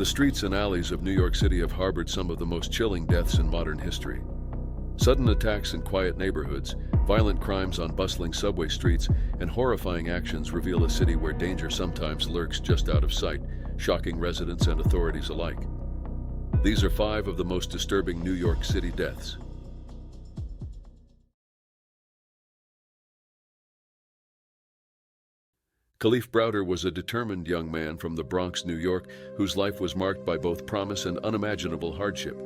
The streets and alleys of New York City have harbored some of the most chilling deaths in modern history. Sudden attacks in quiet neighborhoods, violent crimes on bustling subway streets, and horrifying actions reveal a city where danger sometimes lurks just out of sight, shocking residents and authorities alike. These are 5 of the most disturbing New York City deaths. Kalief Browder was a determined young man from the Bronx, New York, whose life was marked by both promise and unimaginable hardship.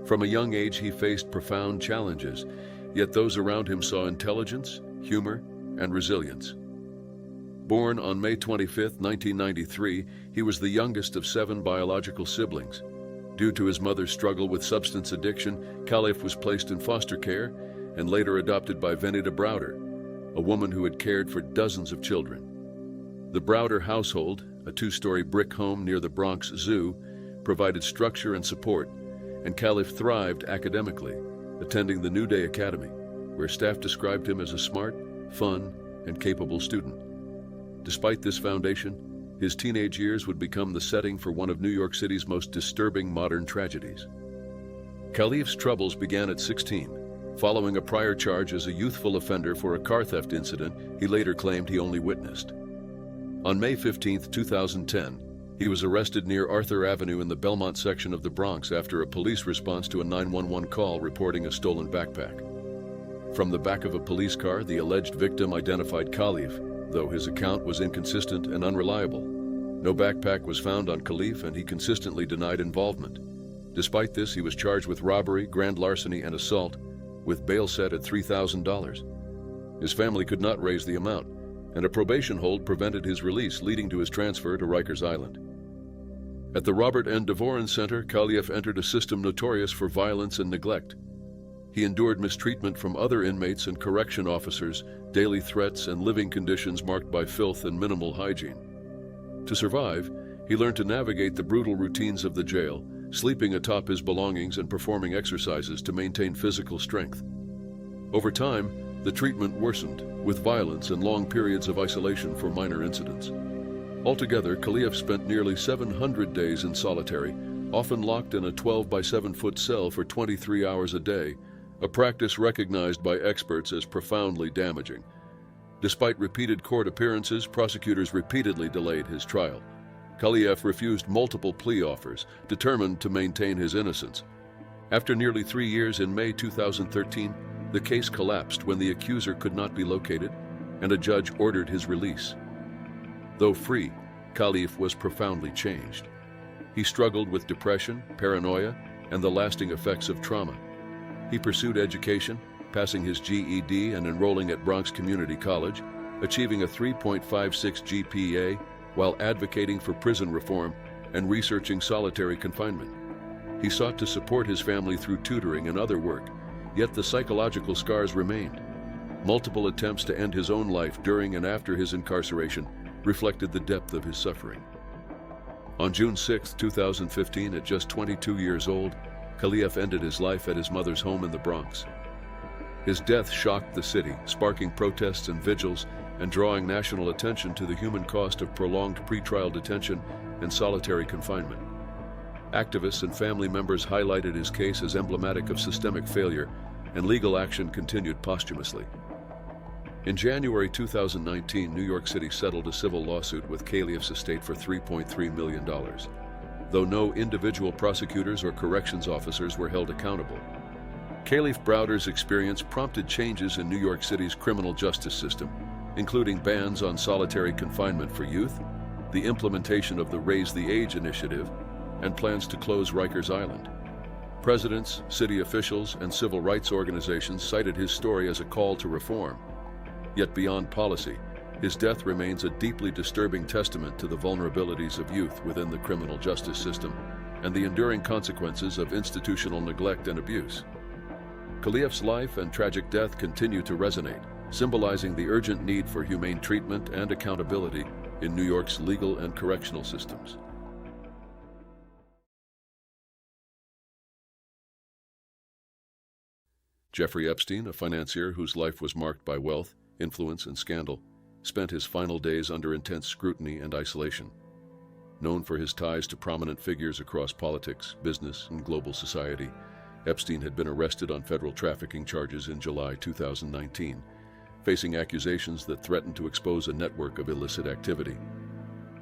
From a young age, he faced profound challenges, yet those around him saw intelligence, humor, and resilience. Born on May 25, 1993, he was the youngest of 7 biological siblings. Due to his mother's struggle with substance addiction, Kalief was placed in foster care and later adopted by Venita Browder, a woman who had cared for dozens of children. The Browder household, a 2-story brick home near the Bronx Zoo, provided structure and support, and Kalief thrived academically, attending the New Day Academy, where staff described him as a smart, fun, and capable student. Despite this foundation, his teenage years would become the setting for one of New York City's most disturbing modern tragedies. Kalief's troubles began at 16. Following a prior charge as a youthful offender for a car theft incident he later claimed he only witnessed. On May 15, 2010, he was arrested near Arthur Avenue in the Belmont section of the Bronx after a police response to a 911 call reporting a stolen backpack. From the back of a police car, the alleged victim identified Kalief, though his account was inconsistent and unreliable. No backpack was found on Kalief, and he consistently denied involvement. Despite this, he was charged with robbery, grand larceny, and assault, with bail set at $3,000. His family could not raise the amount, and a probation hold prevented his release, leading to his transfer to Rikers Island. At the Robert N. Devoren Center, Kalief entered a system notorious for violence and neglect. He endured mistreatment from other inmates and correction officers, daily threats, and living conditions marked by filth and minimal hygiene. To survive, he learned to navigate the brutal routines of the jail, sleeping atop his belongings and performing exercises to maintain physical strength. Over time, the treatment worsened, with violence and long periods of isolation for minor incidents. Altogether, Kalief spent nearly 700 days in solitary, often locked in a 12-by-7-foot cell for 23 hours a day, a practice recognized by experts as profoundly damaging. Despite repeated court appearances, prosecutors repeatedly delayed his trial. Kalief refused multiple plea offers, determined to maintain his innocence. After nearly 3 years, in May 2013, the case collapsed when the accuser could not be located, and a judge ordered his release. Though free, Kalief was profoundly changed. He struggled with depression, paranoia, and the lasting effects of trauma. He pursued education, passing his GED and enrolling at Bronx Community College, achieving a 3.56 GPA while advocating for prison reform and researching solitary confinement. He sought to support his family through tutoring and other work, yet the psychological scars remained. Multiple attempts to end his own life during and after his incarceration reflected the depth of his suffering. On June 6, 2015, at just 22 years old, Kalief ended his life at his mother's home in the Bronx. His death shocked the city, sparking protests and vigils and drawing national attention to the human cost of prolonged pretrial detention and solitary confinement. Activists and family members highlighted his case as emblematic of systemic failure, and legal action continued posthumously. In January 2019, New York City settled a civil lawsuit with Kalief's estate for $3.3 million, though no individual prosecutors or corrections officers were held accountable. Kalief Browder's experience prompted changes in New York City's criminal justice system, including bans on solitary confinement for youth, the implementation of the Raise the Age initiative, and plans to close Rikers Island. Presidents, city officials, and civil rights organizations cited his story as a call to reform. Yet beyond policy, his death remains a deeply disturbing testament to the vulnerabilities of youth within the criminal justice system and the enduring consequences of institutional neglect and abuse. Kalief's life and tragic death continue to resonate, symbolizing the urgent need for humane treatment and accountability in New York's legal and correctional systems. Jeffrey Epstein, a financier whose life was marked by wealth, influence, and scandal, spent his final days under intense scrutiny and isolation. Known for his ties to prominent figures across politics, business, and global society, Epstein had been arrested on federal trafficking charges in July 2019, facing accusations that threatened to expose a network of illicit activity.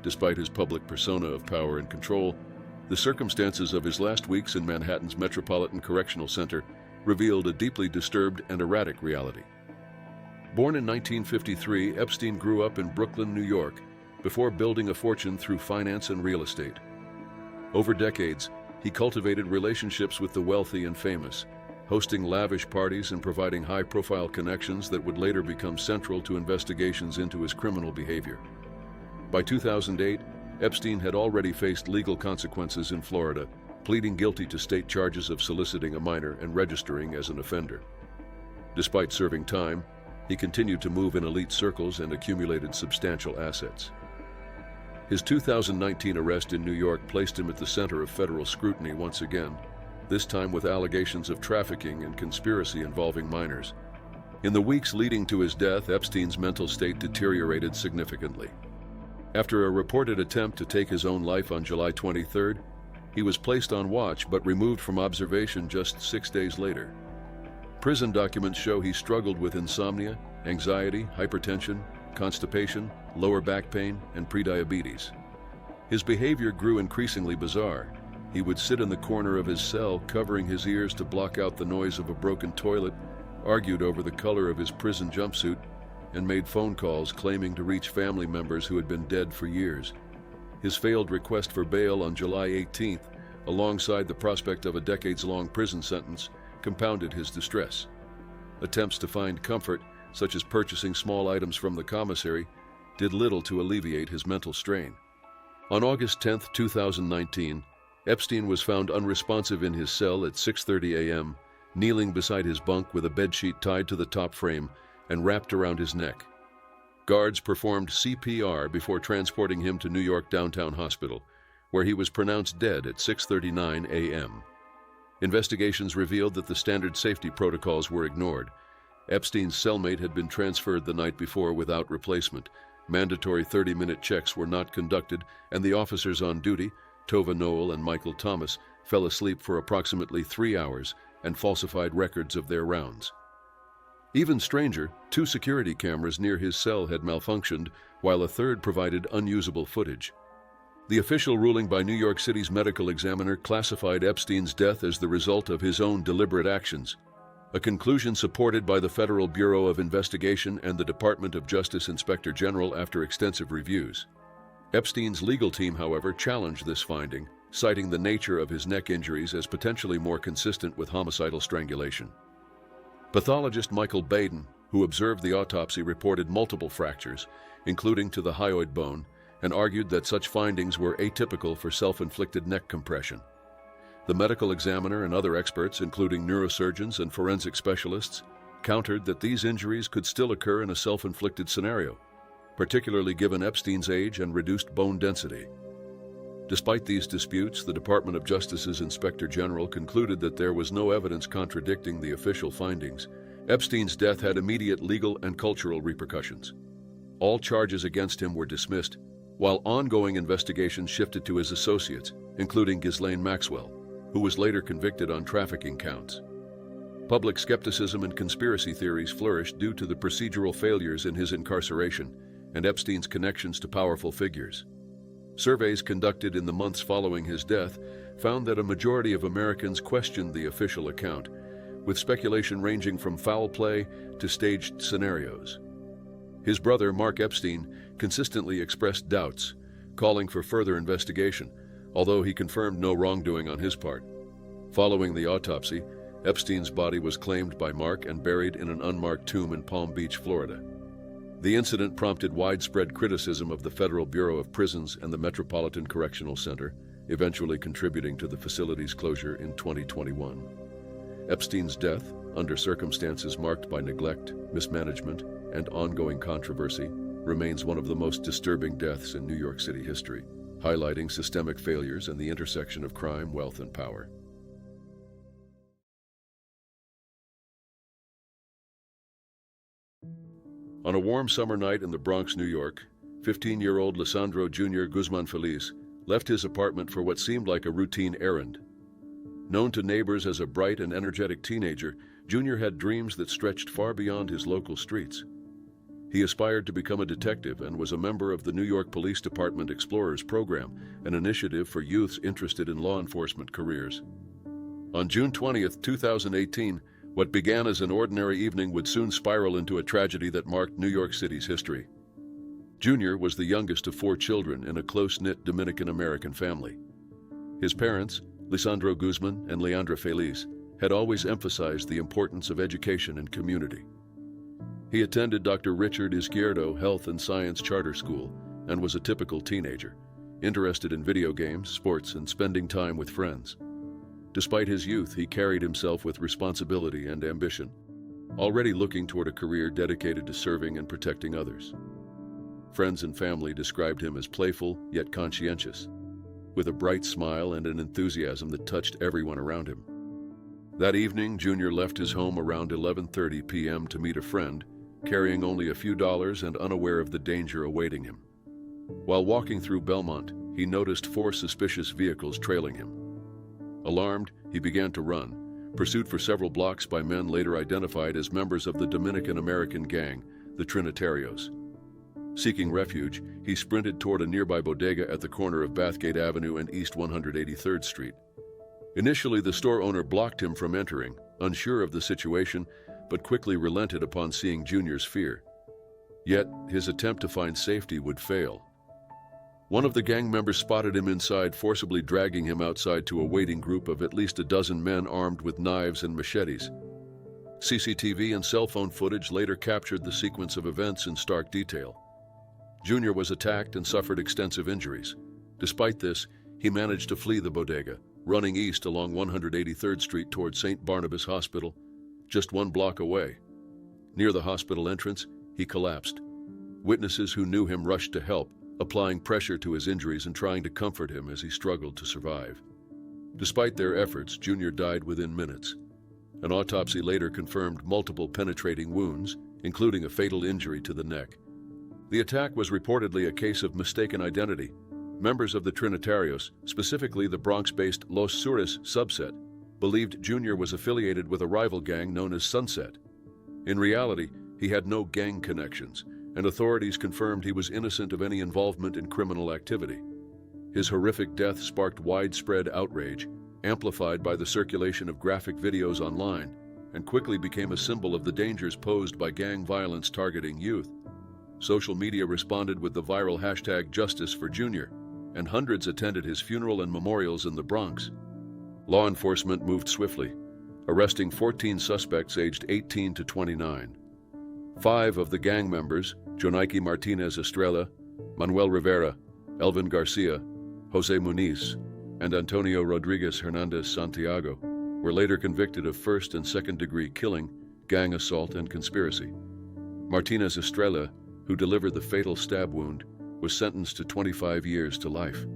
Despite his public persona of power and control, the circumstances of his last weeks in Manhattan's Metropolitan Correctional Center revealed a deeply disturbed and erratic reality. Born in 1953, Epstein grew up in Brooklyn, New York, before building a fortune through finance and real estate. Over decades, he cultivated relationships with the wealthy and famous, hosting lavish parties and providing high-profile connections that would later become central to investigations into his criminal behavior. By 2008, Epstein had already faced legal consequences in Florida, pleading guilty to state charges of soliciting a minor and registering as an offender. Despite serving time, he continued to move in elite circles and accumulated substantial assets. His 2019 arrest in New York placed him at the center of federal scrutiny once again, this time with allegations of trafficking and conspiracy involving minors. In the weeks leading to his death, Epstein's mental state deteriorated significantly. After a reported attempt to take his own life on July 23rd, he was placed on watch but removed from observation just 6 days later. Prison documents show he struggled with insomnia, anxiety, hypertension, constipation, lower back pain, and prediabetes. His behavior grew increasingly bizarre. He would sit in the corner of his cell, covering his ears to block out the noise of a broken toilet, argued over the color of his prison jumpsuit, and made phone calls claiming to reach family members who had been dead for years. His failed request for bail on July 18th, alongside the prospect of a decades-long prison sentence, compounded his distress. Attempts to find comfort, such as purchasing small items from the commissary, did little to alleviate his mental strain. On August 10, 2019, Epstein was found unresponsive in his cell at 6:30 a.m., kneeling beside his bunk with a bedsheet tied to the top frame and wrapped around his neck. Guards performed CPR before transporting him to New York Downtown Hospital, where he was pronounced dead at 6:39 a.m. Investigations revealed that the standard safety protocols were ignored. Epstein's cellmate had been transferred the night before without replacement. Mandatory 30-minute checks were not conducted, and the officers on duty, Tova Noel and Michael Thomas, fell asleep for approximately 3 hours and falsified records of their rounds. Even stranger, 2 security cameras near his cell had malfunctioned, while a third provided unusable footage. The official ruling by New York City's medical examiner classified Epstein's death as the result of his own deliberate actions, a conclusion supported by the Federal Bureau of Investigation and the Department of Justice Inspector General after extensive reviews. Epstein's legal team, however, challenged this finding, citing the nature of his neck injuries as potentially more consistent with homicidal strangulation. Pathologist Michael Baden, who observed the autopsy, reported multiple fractures, including to the hyoid bone, and argued that such findings were atypical for self-inflicted neck compression. The medical examiner and other experts, including neurosurgeons and forensic specialists, countered that these injuries could still occur in a self-inflicted scenario, particularly given Epstein's age and reduced bone density. Despite these disputes, the Department of Justice's Inspector General concluded that there was no evidence contradicting the official findings. Epstein's death had immediate legal and cultural repercussions. All charges against him were dismissed, while ongoing investigations shifted to his associates, including Ghislaine Maxwell, who was later convicted on trafficking counts. Public skepticism and conspiracy theories flourished due to the procedural failures in his incarceration and Epstein's connections to powerful figures. Surveys conducted in the months following his death found that a majority of Americans questioned the official account, with speculation ranging from foul play to staged scenarios. His brother, Mark Epstein, consistently expressed doubts, calling for further investigation, although he confirmed no wrongdoing on his part. Following the autopsy, Epstein's body was claimed by Mark and buried in an unmarked tomb in Palm Beach, Florida. The incident prompted widespread criticism of the Federal Bureau of Prisons and the Metropolitan Correctional Center, eventually contributing to the facility's closure in 2021. Epstein's death, under circumstances marked by neglect, mismanagement, and ongoing controversy, remains one of the most disturbing deaths in New York City history, highlighting systemic failures and the intersection of crime, wealth, and power. On a warm summer night in the Bronx, New York, 15-year-old Lisandro Jr. Guzman Feliz left his apartment for what seemed like a routine errand. Known to neighbors as a bright and energetic teenager, Junior had dreams that stretched far beyond his local streets. He aspired to become a detective and was a member of the New York Police Department Explorers Program, an initiative for youths interested in law enforcement careers. On June 20th, 2018, what began as an ordinary evening would soon spiral into a tragedy that marked New York City's history. Junior was the youngest of 4 children in a close-knit Dominican-American family. His parents, Lisandro Guzman and Leandra Feliz, had always emphasized the importance of education and community. He attended Dr. Richard Izquierdo Health and Science Charter School and was a typical teenager, interested in video games, sports, and spending time with friends. Despite his youth, he carried himself with responsibility and ambition, already looking toward a career dedicated to serving and protecting others. Friends and family described him as playful yet conscientious, with a bright smile and an enthusiasm that touched everyone around him. That evening, Junior left his home around 11:30 p.m. to meet a friend, carrying only a few dollars and unaware of the danger awaiting him. While walking through Belmont, he noticed 4 suspicious vehicles trailing him. Alarmed, he began to run, pursued for several blocks by men later identified as members of the Dominican-American gang, the Trinitarios. Seeking refuge, he sprinted toward a nearby bodega at the corner of Bathgate Avenue and East 183rd Street. Initially, the store owner blocked him from entering, unsure of the situation, but quickly relented upon seeing Junior's fear. Yet, his attempt to find safety would fail. One of the gang members spotted him inside, forcibly dragging him outside to a waiting group of at least a dozen men armed with knives and machetes. CCTV and cell phone footage later captured the sequence of events in stark detail. Junior was attacked and suffered extensive injuries. Despite this, he managed to flee the bodega, running east along 183rd Street toward St. Barnabas Hospital, just 1 block away. Near the hospital entrance, he collapsed. Witnesses who knew him rushed to help, applying pressure to his injuries and trying to comfort him as he struggled to survive. Despite their efforts, Junior died within minutes. An autopsy later confirmed multiple penetrating wounds, including a fatal injury to the neck. The attack was reportedly a case of mistaken identity. Members of the Trinitarios, specifically the Bronx-based Los Sures subset, believed Junior was affiliated with a rival gang known as Sunset. In reality, he had no gang connections, and authorities confirmed he was innocent of any involvement in criminal activity. His horrific death sparked widespread outrage, amplified by the circulation of graphic videos online, and quickly became a symbol of the dangers posed by gang violence targeting youth. Social media responded with the viral hashtag #JusticeForJunior, and hundreds attended his funeral and memorials in the Bronx. Law enforcement moved swiftly, arresting 14 suspects aged 18 to 29. 5 of the gang members, Jonaiki Martinez Estrella, Manuel Rivera, Elvin Garcia, Jose Muniz, and Antonio Rodriguez Hernandez Santiago, were later convicted of first and second-degree killing, gang assault, and conspiracy. Martinez Estrella, who delivered the fatal stab wound, was sentenced to 25 years to life.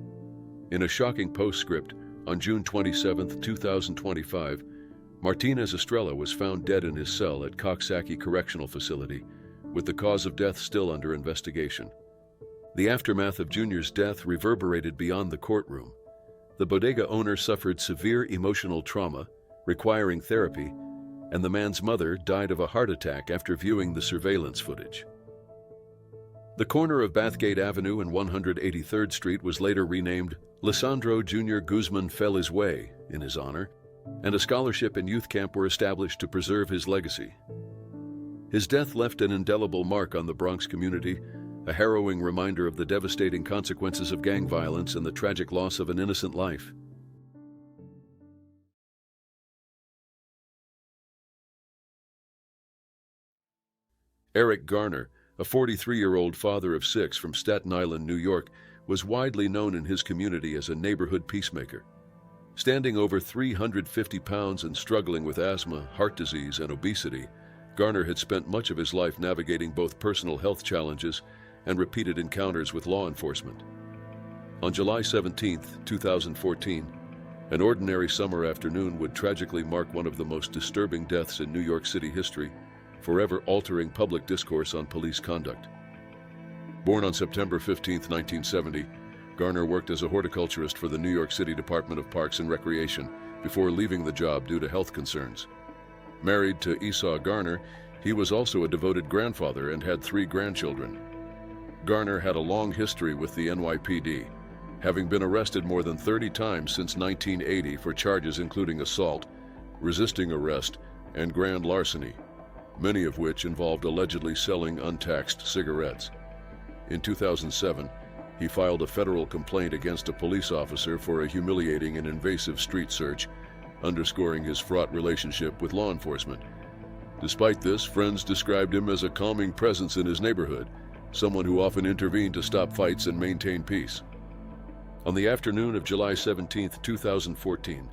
In a shocking postscript, on June 27, 2025, Martinez Estrella was found dead in his cell at Coxsackie Correctional Facility, with the cause of death still under investigation. The aftermath of Junior's death reverberated beyond the courtroom. The bodega owner suffered severe emotional trauma, requiring therapy, and the man's mother died of a heart attack after viewing the surveillance footage. The corner of Bathgate Avenue and 183rd Street was later renamed Lisandro Jr. Guzman Feliz Way in his honor, and a scholarship and youth camp were established to preserve his legacy. His death left an indelible mark on the Bronx community, a harrowing reminder of the devastating consequences of gang violence and the tragic loss of an innocent life. Eric Garner, a 43-year-old father of 6 from Staten Island, New York, was widely known in his community as a neighborhood peacemaker. Standing over 350 pounds and struggling with asthma, heart disease, and obesity, Garner had spent much of his life navigating both personal health challenges and repeated encounters with law enforcement. On July 17, 2014, an ordinary summer afternoon would tragically mark one of the most disturbing deaths in New York City history, forever altering public discourse on police conduct. Born on September 15, 1970, Garner worked as a horticulturist for the New York City Department of Parks and Recreation before leaving the job due to health concerns. Married to Esau Garner, he was also a devoted grandfather and had 3 grandchildren. Garner had a long history with the NYPD, having been arrested more than 30 times since 1980 for charges including assault, resisting arrest, and grand larceny, many of which involved allegedly selling untaxed cigarettes. In 2007, he filed a federal complaint against a police officer for a humiliating and invasive street search, underscoring his fraught relationship with law enforcement. Despite this, friends described him as a calming presence in his neighborhood, someone who often intervened to stop fights and maintain peace. On the afternoon of July 17, 2014,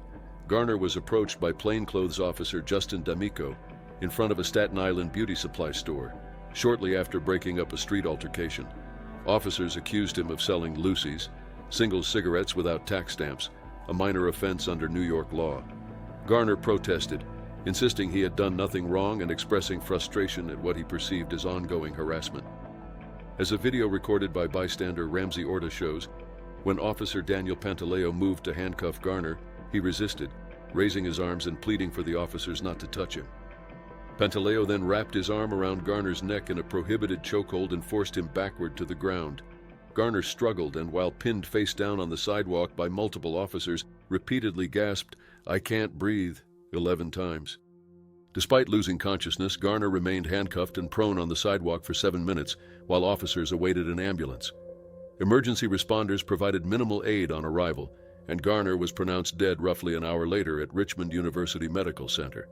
Garner was approached by plainclothes officer Justin D'Amico in front of a Staten Island beauty supply store, shortly after breaking up a street altercation. Officers accused him of selling Lucy's, single cigarettes without tax stamps, a minor offense under New York law. Garner protested, insisting he had done nothing wrong and expressing frustration at what he perceived as ongoing harassment. As a video recorded by bystander Ramsey Orta shows, when Officer Daniel Pantaleo moved to handcuff Garner, he resisted, raising his arms and pleading for the officers not to touch him. Pantaleo then wrapped his arm around Garner's neck in a prohibited chokehold and forced him backward to the ground. Garner struggled and, while pinned face down on the sidewalk by multiple officers, repeatedly gasped, "I can't breathe," 11 times. Despite losing consciousness, Garner remained handcuffed and prone on the sidewalk for 7 minutes while officers awaited an ambulance. Emergency responders provided minimal aid on arrival, and Garner was pronounced dead roughly an hour later at Richmond University Medical Center.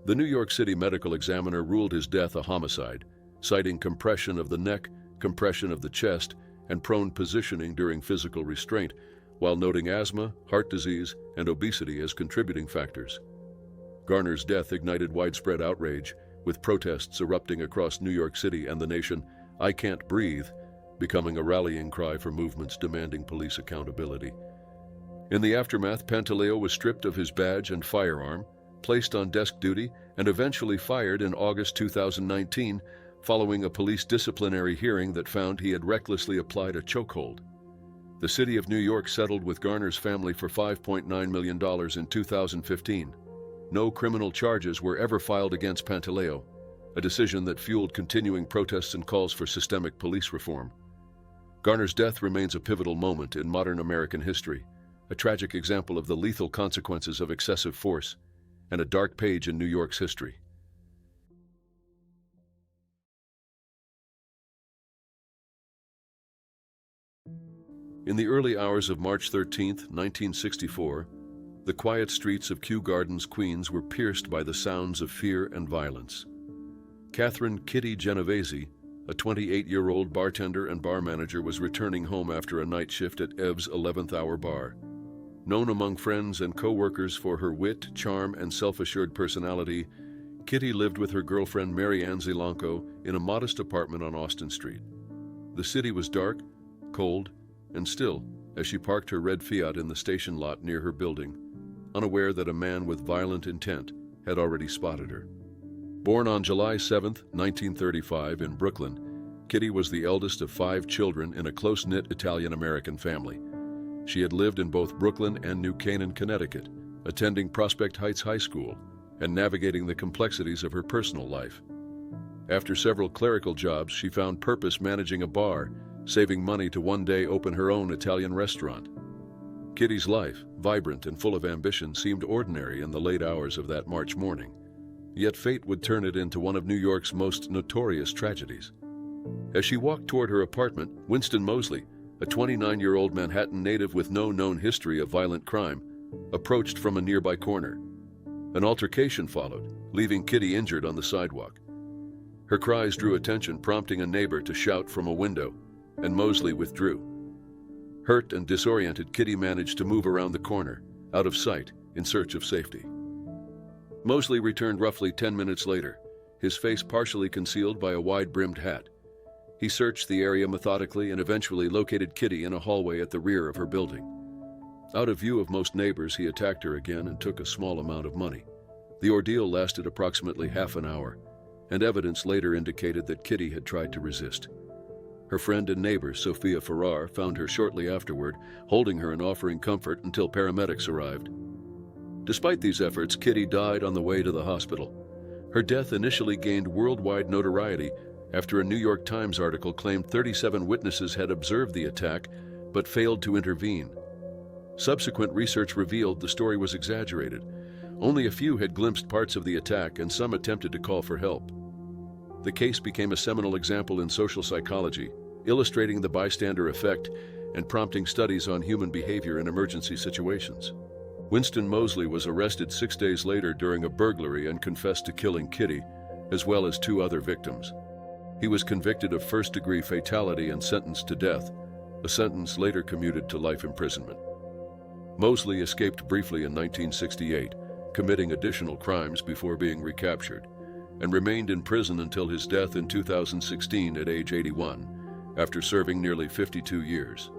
The New York City medical examiner ruled his death a homicide, citing compression of the neck, compression of the chest, and prone positioning during physical restraint, while noting asthma, heart disease, and obesity as contributing factors. Garner's death ignited widespread outrage, with protests erupting across New York City and the nation, "I can't breathe," becoming a rallying cry for movements demanding police accountability. In the aftermath, Pantaleo was stripped of his badge and firearm, placed on desk duty, and eventually fired in August 2019 following a police disciplinary hearing that found he had recklessly applied a chokehold. The city of New York settled with Garner's family for $5.9 million in 2015. No criminal charges were ever filed against Pantaleo, a decision that fueled continuing protests and calls for systemic police reform. Garner's death remains a pivotal moment in modern American history, a tragic example of the lethal consequences of excessive force, and a dark page in New York's history. In the early hours of March 13, 1964, the quiet streets of Kew Gardens, Queens were pierced by the sounds of fear and violence. Catherine "Kitty" Genovese, a 28-year-old bartender and bar manager, was returning home after a night shift at Ev's 11th Hour Bar. Known among friends and co-workers for her wit, charm, and self-assured personality, Kitty lived with her girlfriend Mary Ann Zilanko in a modest apartment on Austin Street. The city was dark, cold, and still as she parked her red Fiat in the station lot near her building, unaware that a man with violent intent had already spotted her. Born on July 7, 1935 in Brooklyn, Kitty was the eldest of 5 children in a close-knit Italian-American family. She had lived in both Brooklyn and New Canaan, Connecticut, attending Prospect Heights High School and navigating the complexities of her personal life. After several clerical jobs, she found purpose managing a bar, saving money to one day open her own Italian restaurant. Kitty's life, vibrant and full of ambition, seemed ordinary in the late hours of that March morning. Yet fate would turn it into one of New York's most notorious tragedies. As she walked toward her apartment, Winston Mosley, a 29-year-old Manhattan native with no known history of violent crime, approached from a nearby corner. An altercation followed, leaving Kitty injured on the sidewalk. Her cries drew attention, prompting a neighbor to shout from a window, and Mosley withdrew. Hurt and disoriented, Kitty managed to move around the corner, out of sight, in search of safety. Mosley returned roughly 10 minutes later, his face partially concealed by a wide-brimmed hat. He searched the area methodically and eventually located Kitty in a hallway at the rear of her building. Out of view of most neighbors, he attacked her again and took a small amount of money. The ordeal lasted approximately half an hour, and evidence later indicated that Kitty had tried to resist. Her friend and neighbor, Sophia Farrar, found her shortly afterward, holding her and offering comfort until paramedics arrived. Despite these efforts, Kitty died on the way to the hospital. Her death initially gained worldwide notoriety after a New York Times article claimed 37 witnesses had observed the attack but failed to intervene. Subsequent research revealed the story was exaggerated. Only a few had glimpsed parts of the attack, and some attempted to call for help. The case became a seminal example in social psychology, illustrating the bystander effect and prompting studies on human behavior in emergency situations. Winston Moseley was arrested 6 days later during a burglary and confessed to killing Kitty, as well as 2 other victims. He was convicted of first-degree fatality and sentenced to death, a sentence later commuted to life imprisonment. Moseley escaped briefly in 1968, committing additional crimes before being recaptured, and remained in prison until his death in 2016 at age 81, after serving nearly 52 years.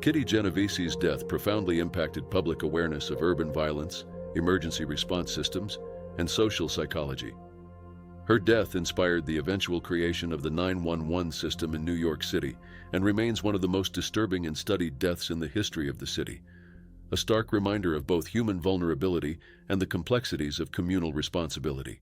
Kitty Genovese's death profoundly impacted public awareness of urban violence, emergency response systems, and social psychology. Her death inspired the eventual creation of the 911 system in New York City and remains one of the most disturbing and studied deaths in the history of the city, a stark reminder of both human vulnerability and the complexities of communal responsibility.